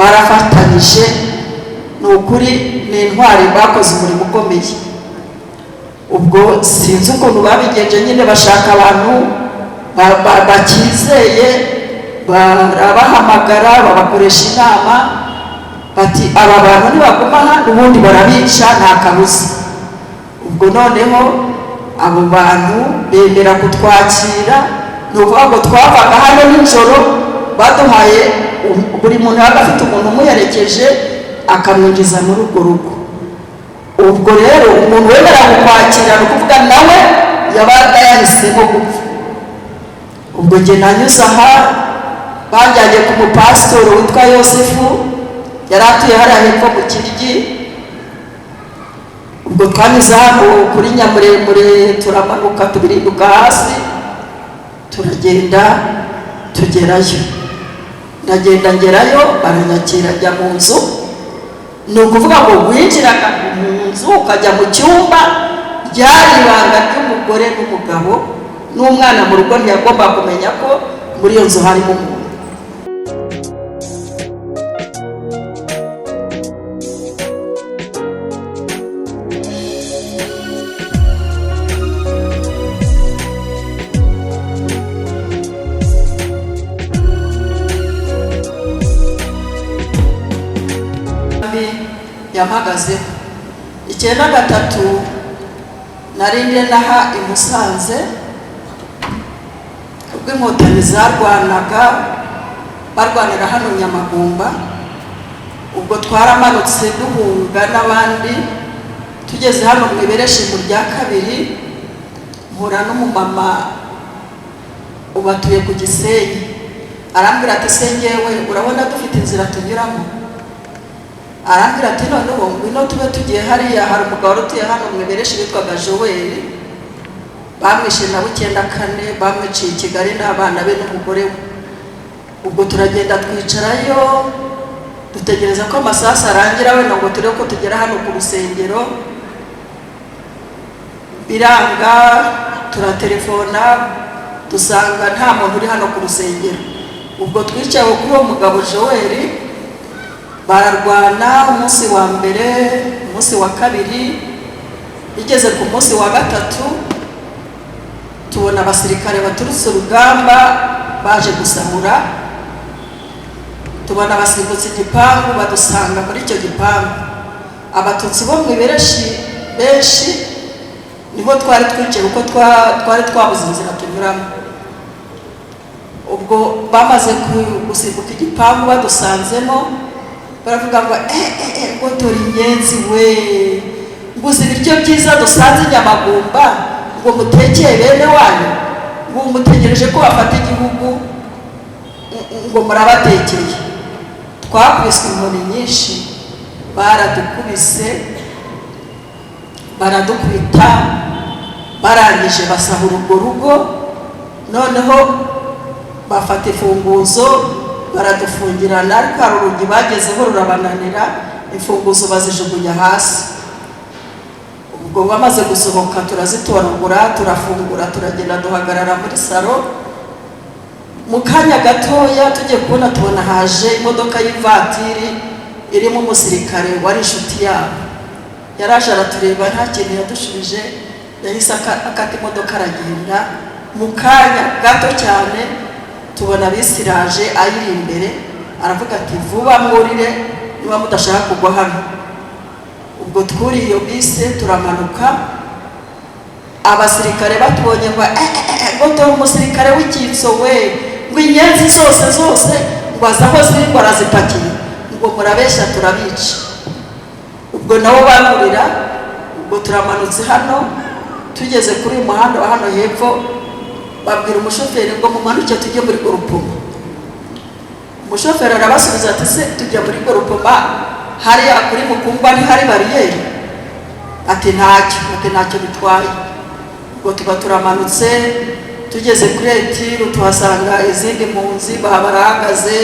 barafatanyije n'ukuri n'intwari bakoze umurimo ukomeye. Ubwo sinzi ukuntu babigenje nyine bashaka abantu bakizeye, barabahamagara babakoresha inama bati aba bantu nibaguma hano ubundi barabica nta kabuza. Ubwo noneho abo bantu bemera kutwakira, ni ukuvuga ngo twavaga hano nijoro baduhaye buri muntu yabaga afite umuntu umuherekeje akamwinjiza muri urwo rugo. Ubwo rero umuntu wemera kukwakira ni ukuvuga nawe yabaga yahisemo gupfa. Ubwo njye nanyuze aha banjyanye ku mupasitori witwa Yosefu, yari atuye hariya hepfo mu Kiryi. Ubwo twanyuze hano kuri Nyamuremure turamanuka tubirinduka hasi turagenda tugerayo. Ndagenda ngerayo baranyakira njya mu nzu. Ni ukuvuga ngo winjiraga mu nzu ukajya mu cyumba, ryari ibanga ry'umugore n'umugabo n'umwana mu rugo, ntiyagomba kumenya ko muri iyo nzu harimo umuntu. Yampagaze 1993 narinde naha i Musanze, ubwo inkotanyi zarwanaga barwanira hano Nyamagumba. Ubwo twaramanutse duhunga n'abandi, tugeze hano mu Ibereshi mu rya kabiri mpura n'umumama ubatuye ku Gisenyi. Arambwira ati se ngewe urabona dufite inzira tunyuramo? Arambwira ati noneho ngwino tube tugiye hariya, hari umugabo utuye hano mu Ibereshi witwaga Joel, bamwishe na 94, bamwiciye i Kigali n'abana be n'umugore we. Ubwo turagenda twicarayo dutegereza ko amasasu arangira wenda ngo turebe ko tugera hano ku rusengero. Biranga, turatelefona dusanga nta muntu uri hano ku rusengero. Ubwo twicaye kuri uwo mugabo Joel, bararwana umunsi wa mbere, umunsi wa kabiri. Igeze ku munsi wa gatatu tubona abasirikare baturutse urugamba baje gusahura. Tubona basimbutse igipangu badusanga muri icyo gipangu. Abatutsi bo mu Ibereshi benshi niho twari twicaye kuko twari twabuze inzira tunyuramo. Ubwo bamaze gusimbuka igipangu badusanzemo, baravuga ngo ngo dore inyenzi we, nguze ibiryo byiza dusanze Nyamagumba, ngo mutekeye bene wanyu, ngo mutegereje ko bafata igihugu, ngo murabatekeye. Twakwiswe inkoni nyinshi, baradukubise baradukubita, barangije basahura urwo rugo. Noneho bafata imfunguzo baradufungirana, ariko hari urugi bagezeho rurabananira, imfunguzo bazijugunya hasi. Ubwo bamaze gusohoka turazitoragura, turafungura, turagenda duhagarara muri salo. Mu kanya gatoya tugiye kubona tubona haje imodoka y'ivatiri irimo umusirikare wari inshuti yabo. Yaraje aratureba, nta kintu yadushubije, yahise akata imodoka aragenda. Mu kanya gato cyane tubona bisiraje ayiri imbere, aravuga ati vuba mwurire niba mudashaka kugwa hano. Ubwo twuri iyo bise turamanuka, abasirikare batubonye ngo dore umusirikare w'icyitso we, ngo inyenzi zose ngo azaho ziri ngo arazipakiye, ngo murabeshya turabica. Ubwo nabo bamurira. Ubwo turamanutse hano, tugeze kuri uyu muhanda wa hano hepfo babwira umushoferi ngo mumanuke tujye muri Gorupoma. Umushoferi arabasubiza ati se tujya muri Gorupoma hariya kuri Mukumba ni hari bariyeri? Ati ntacyo bitwaye. Ubwo tuba turamanutse, tugeze kuri Etiru tuhasanga izindi mpunzi barahagaze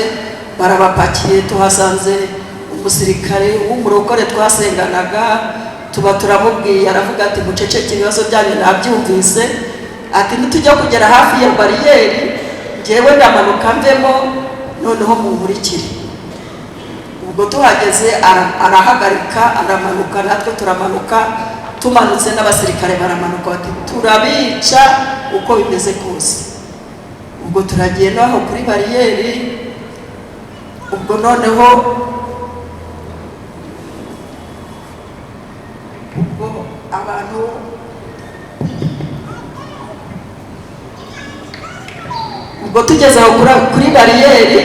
barabapakiye. Tuhasanze umusirikare w'umurokore twasenganaga, tuba turamubwiye, aravuga ati muceceke ibibazo byanyu nabyumvise, ati nitujya kugera hafi ya bariyeri njyewe ndamanuka mvemo, noneho munkurikire. ubwo tuhageze arahagarika aramanuka, natwe turamanuka. Tumanutse n'abasirikare baramanuka bati turabica uko bimeze kose. Ubwo turagiye naho kuri bariyeri. Ubwo noneho ubwo abantu ubwo tugeze aho kuri bariyeri,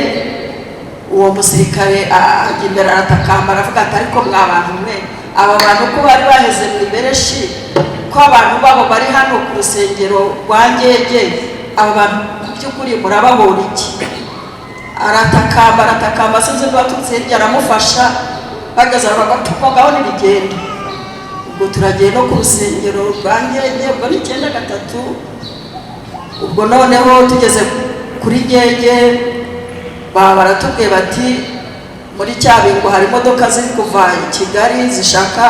uwo musirikare ajya imbere aratakamba aravuga ati ariko mwa bantu mwe, aba bantu ko bari baheze mu ibereshi, ko abantu babo bari hano ku rusengero rwa Ngege, aba bantu mu by'ukuri murababona iki? Aratakamba sinzi niba aturutse hirya aramufasha, bageze aho bagapfukaho n'ibigenda. Ubwo turagiye no ku rusengero rwa Ngege, ubwo ni 9-3. Ubwo noneho tugeze kuri Ngege baratubwiye bati muri Cyabingo hari imodoka ziri kuva i Kigali zishaka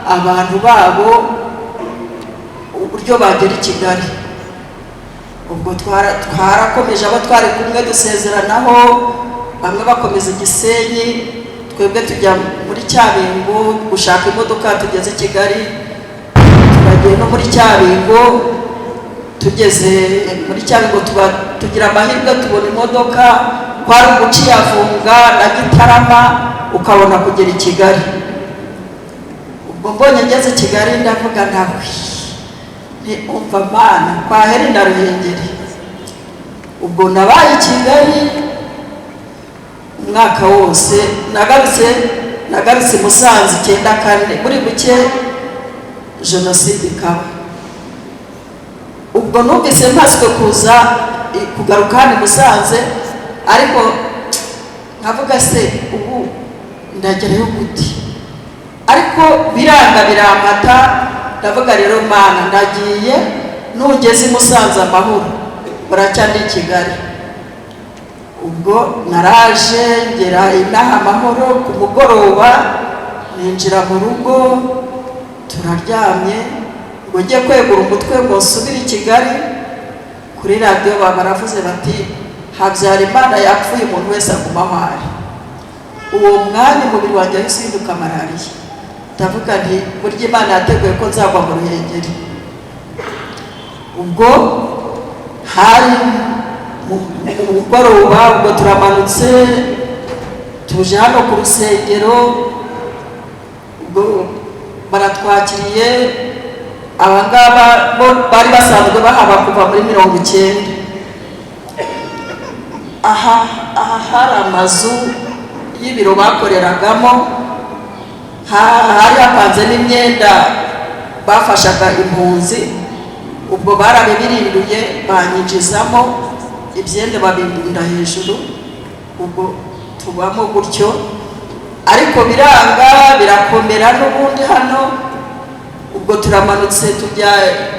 abantu babo uburyo bagera i Kigali. Ubwo twarakomeje abo twari kumwe dusezeranaho, bamwe bakomeza Gisenyi, twebwe tujya muri Cyabingo gushaka imodoka. Tugeze i Kigali, turagiye no muri Cyabingo. Tugeze muri Cyabingo tugira amahirwe tubona imodoka, kwari uguciyavunga na Gitarama ukabona kugera i Kigali. Ubwo mbonye ngeze i Kigali ndavuga nawe umva mana kwa heri na Ruhengeri. Ubwo nabaye i Kigali umwaka wose, nagarutse Musanze 94 muri buke jenoside ikaba. Ubwo numvise mpaswe kugaruka hano Musanze, ariko nkavuga se ubu ndagerayo gute? Ariko birampata, ndavuga rero mana ndagiye, nugeze i Musanze amahoro buracyandi i Kigali. Ubwo naraje ngera inaha amahoro, ku mugoroba ninjira mu rugo turaryamye. Ngo ngiye kwegura umutwe ngo nsubire i Kigali, kuri radiyo baravuze bati Habyarimana yapfuye, umuntu wese aguma aho ari. Uwo mwanya umubiri wanjye wahise uhinduka malariya. Ndavuga nti burya Imana yateguye ko nzagwa mu Ruhengeri. Ubwo hari mu mugoroba, ubwo turamanutse tuje hano ku rusengero. Ubwo baratwakiriye, abangaba bari basanzwe bahaba kuva muri 90. Aha hari amazu y'ibiro bakoreragamo, hari hapanze n'imyenda bafashaga impunzi. Ubwo barabibirinduye banyinjizamo ibyenda babindunda hejuru. Ubwo tubamo gutyo, ariko biranga birakomera n'ubundi hano. Ubwo turamanutse tujya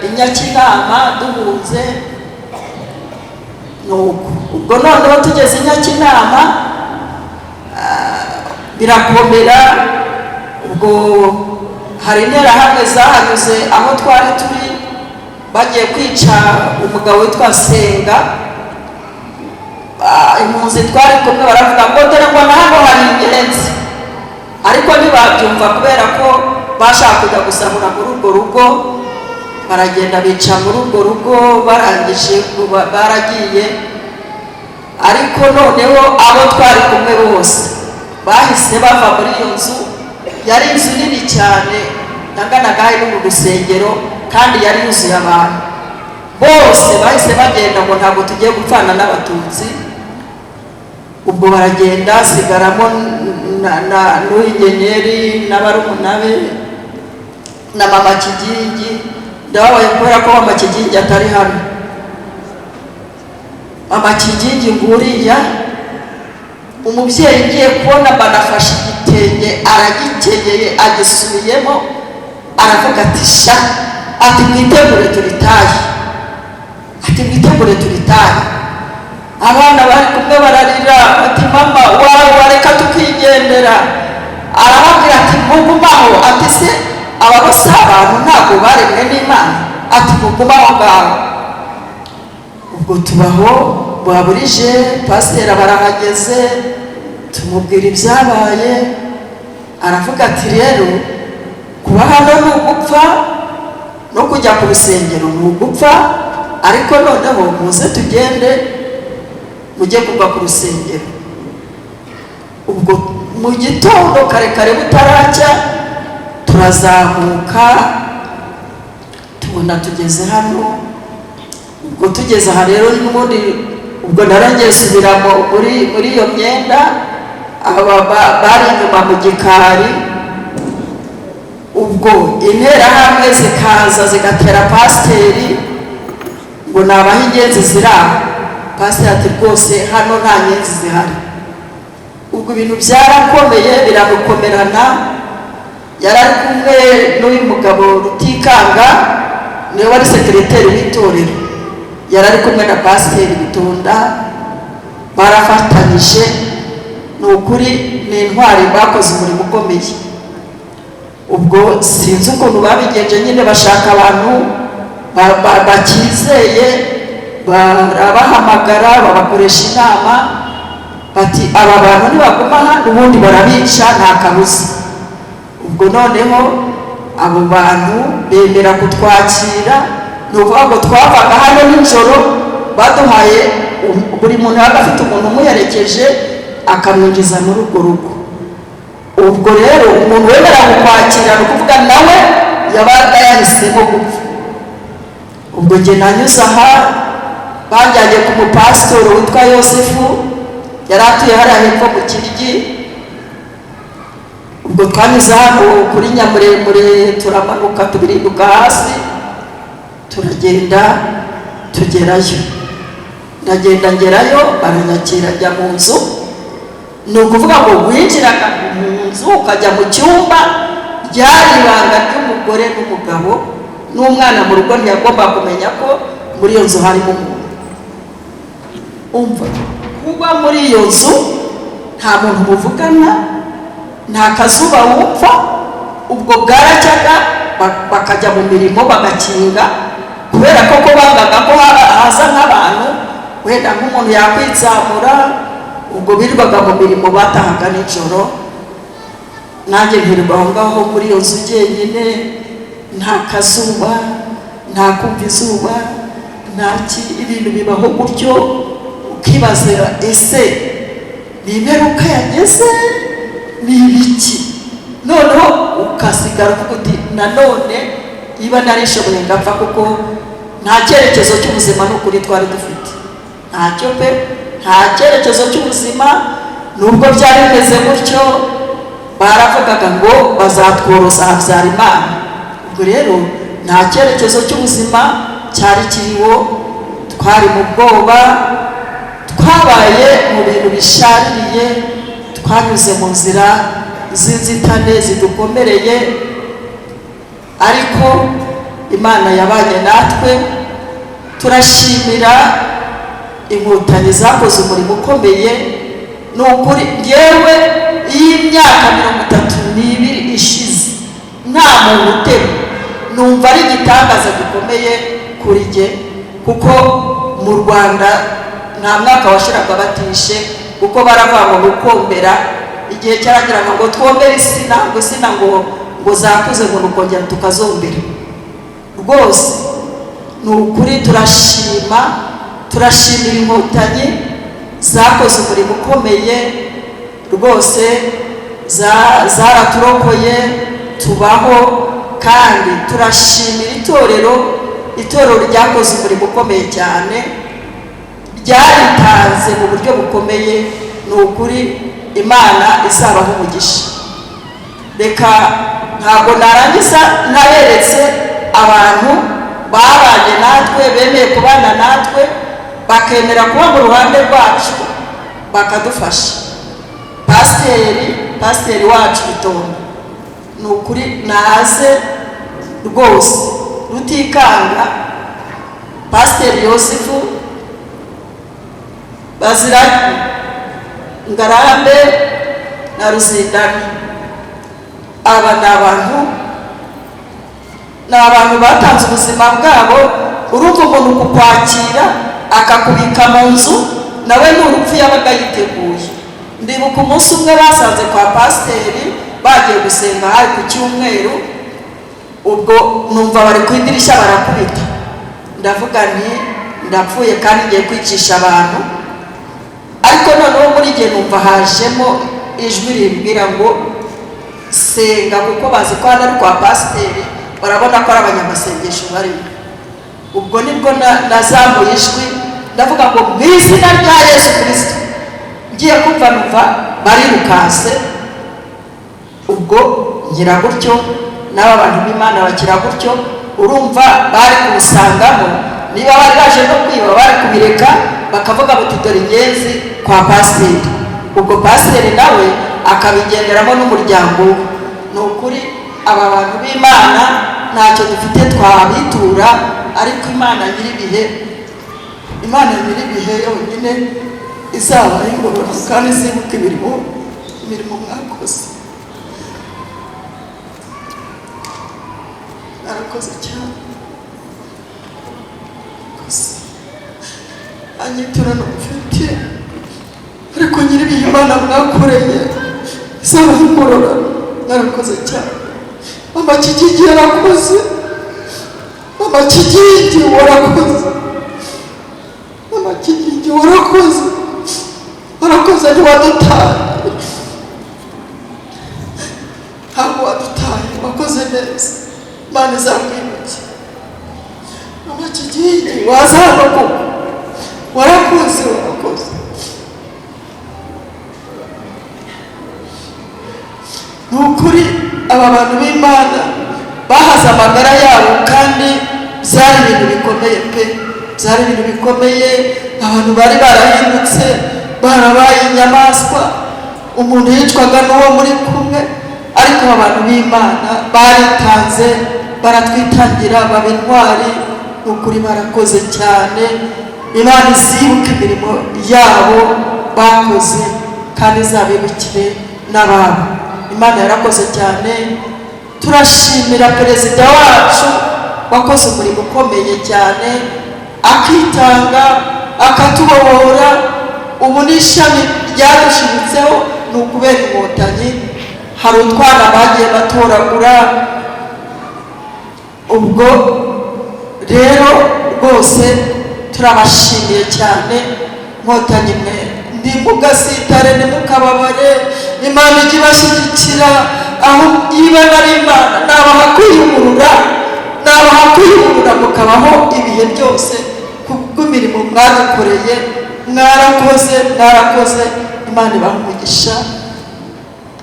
i Nyakinama duhunze. Ubwo noneho tugeze i Nyakinama birakomera. Ubwo hari interahamwe zahanyuze aho twari turi, bagiye kwica umugabo witwa Senga. Impunzi twari kumwe baravuga ngo dore ngo hano hari ingenzi, ariko ntibabyumva kubera ko bashaka kujya gusahura muri urwo rugo. Baragenda bica muri urwo rugo, barangije baragiye. Ariko noneho abo twari kumwe bose bahise bava muri iyo nzu. Yari inzu nini cyane, nanganaga hari no mu rusengero, kandi yari yuzuye abantu. Bose bahise bagenda ngo ntabwo tugiye gupfana n'Abatutsi. Ubwo baragenda, sigaramo na Ruhinyenyeri n'abarumuna be na Mama Kigingi. Ndababaye kubera ko Mama Kigingi atari hano. Mama Kigingi nguriya umubyeyi ngiye kubona banafashe igitenge aragikenyeye agisubiyemo, aravuga ati sha, ati mwitegure turitahe, ati mwitegure turitahe. Abana bari kumwe bararira ati mama wareka tukigendera. Arababwira ati mugumaho, ati se aba bose abantu ntabwo baremwe n'Imana, ati mugumaho ngaho. Ubwo tubaho baburije, pasiteri barahageze, tumubwira ibyabaye, aravuga ati rero kuba hano ni ugupfa no kujya ku rusengero ni ugupfa, ariko noneho muze tugende mujye kugwa ku rusengero. Ubwo mu gitondo kare kare butaracya turazamuka tubona tugeze hano. Ubwo tugeze aha rero n'ubundi ubwo narangiye subiramo muri iyo myenda, bari inyuma mu gikari. Ubwo interahamwe zikaza zigatera pasiteri ngo nabaho ingenzi ziri aho. Pasiteri ati rwose hano nta ngenzi zihari. Ubwo ibintu byarakomeye biramukomerana. Yari ari kumwe n'uyu mugabo Rutikanga, niwe wari sekereteri w'itorero, yari ari kumwe na pasiteri Bitonda, barafatanyije. Ni ukuri ni intwari, bakoze umurimo ukomeye. Ubwo sinzi ukuntu babigenje nyine, bashaka abantu bakizeye, barabahamagara babakoresha inama bati aba bantu nibaguma hano ubundi barabica nta kabuza. Ubwo noneho abo bantu bemera kutwakira. Ni ukuvuga ngo twavaga hano nijoro, baduhaye buri muntu yabaga afite umuntu umuherekeje akamwinjiza muri urwo rugo. Ubwo rero umuntu wemera kukwakira ni ukuvuga nawe yabaga yahisemo gupfa. Ubwo njye nanyuze aha, banjyanye ku mupasitori witwa Yosefu, yari atuye hariya hepfo mu Kiryi. Ubwo twanyuze hano kuri Nyamuremure, turamanuka tubirinduka hasi, turagenda tugerayo. Ndagenda ngerayo, baranyakira njya mu nzu. Ni ukuvuga ngo winjiraga mu nzu ukajya mu cyumba, ryari ibanga ry'umugore n'umugabo n'umwana mu rugo, ntiyagomba kumenya ko muri iyo nzu harimo umuntu. Umva, kuba muri iyo nzu nta muntu muvugana, nta kazuba wumva. Ubwo bwaracyaga bakajya mu mirimo bagakinga, kubera ko bangaga ko haza nk'abantu wenda nk'umuntu yakwitsamura. Ubwo birirwaga mu mirimo, batahaga nijoro. Nanjye nkirirwa aho ngaho muri iyo nzu jyenyine, nta kazuba, nta kumva izuba, ibintu bibaho gutyo. Ukibaza ese ni imperuka yageze, ni ibiki? Noneho ukasigara uvuga uti nanone niba narishoboye ngapfa, kuko nta cyerekezo cy'ubuzima n'ukuri twari dufite, ntacyo pe, nta cyerekezo cy'ubuzima. Nubwo byari bimeze gutyo, baravugaga ngo bazatworoza Habyarimana. Ubwo rero nta cyerekezo cy'ubuzima cyari kiriho, twari mu bwoba, twabaye mu bintu bishaririye, twanyuze mu nzira z'inzitane zidukomereye, ariko Imana yabanye natwe. Turashimira Inkotanyi zakoze umurimo ukomeye. Ni ukuri ngewe y'imyaka 32 ishize nta muntu utema, numva ari igitangaza gikomeye kuri jye, kuko mu Rwanda nta mwaka washiraga batishe, kuko baravuga ngo gukombera igihe cyaragiraga ngo twombere isina ngo zakuze ngo nukongera tukazombera. Rwose ni ukuri turashimira Inkotanyi zakoze umurimo ukomeye. Rwose zaraturokoye tubaho, kandi turashimira itorero ryakoze umurimo ukomeye cyane, ryaritanze mu buryo bukomeye. Ni ukuri Imana izabaho umugisha. Reka ntabwo narangiza ntaberetse abantu babanye natwe, bemeye kubana natwe, bakemera kuba mu ruhande rwacu, bakadufasha. Pasiteri wacu Bitonda, ni ukuri naze rwose. Rutikanga, Pasiteri Yosefu, Baziranye, Ngarambe na Ruzindana, aba ni abantu batanze ubuzima bwabo. Urumva umuntu kukwakira akakubika mu nzu, nawe n'urupfu yabaga yiteguye. ndibuka umunsi umwe basanze kwa pasiteri bagiye gusenga hari ku cyumweru, ubwo numva bari ku idirishya barakubita, ndavuga nti ndapfuye kandi ngiye kwicisha abantu. Ariko noneho muri gihe numva hajemo ijwi rimbwira ngo senga, kuko bazi ko hano ari kwa pasiteri, barabona ko ari abanyamasengesho barimo. Ubwo nibwo nazamuye ijwi ndavuga ngo mu izina rya Yesu Kristo, ngiye kumva numva barirukase. Ubwo ngira gutyo n'aba bantu b'Imana bakira gutyo, urumva bari kubusangamo, niba bari baje no kwiba bari kubireka bakavuga buti dore ingenzi kwa pasiteri. Ubwo pasiteri nawe akabigenderamo n'umuryango we. Ni ukuri aba bantu b'Imana ntacyo dufite twabitura, ariko Imana nyir'ibihe, Imana nyir'ibihe yonyine izaba ingororano kandi izibuka imirimo mwakoze. Narakoze cyane, anyiturana mfite, ariko nyir'ibihe Imana mwakoreye izaba ingororano. Narakoze cyane. Mama Kigigi yarakoze, Mama Kigigi warakoze, Mama Kigigi warakoze, warakoze ntiwadutaye, ntabwo wadutaye, wakoze neza, Imana izakwibuke. Mama Kigigi wazanogo, warakoze, warakoze. Ni ukuri aba bantu b'Imana bahaze amagara yabo, kandi byari ibintu bikomeye pe, byari ibintu bikomeye. Abantu bari barahindutse, barabaye inyamaswa, umuntu yicwaga n'uwo muri kumwe. Ariko abantu b'Imana baritanze, baratwitangira, baba intwari. Ni ukuri barakoze cyane. Imana izibuka imirimo yabo bakoze, kandi izabibukire n'ababo. Imana yarakoze cyane. Turashimira perezida wacu wakoze umurimo ukomeye cyane, akitanga, akatubohora. Ubu n'ishami ryadushibutseho ni ukubera Inkotanyi. Hari utwana bagiye batoragura. Ubwo rero rwose turabashimiye cyane. Inkotanyi mwe ntimugasitare, ntimukababare, Imana ijya ibashyigikira. Aho niba nari Imana nabaha kwiyungurura, mukabaho ibihe byose kubw'imirimo mwadukoreye. Mwarakoze, Imana ibaha umugisha.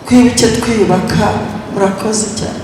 Twibuke twiyubaka. Murakoze cyane.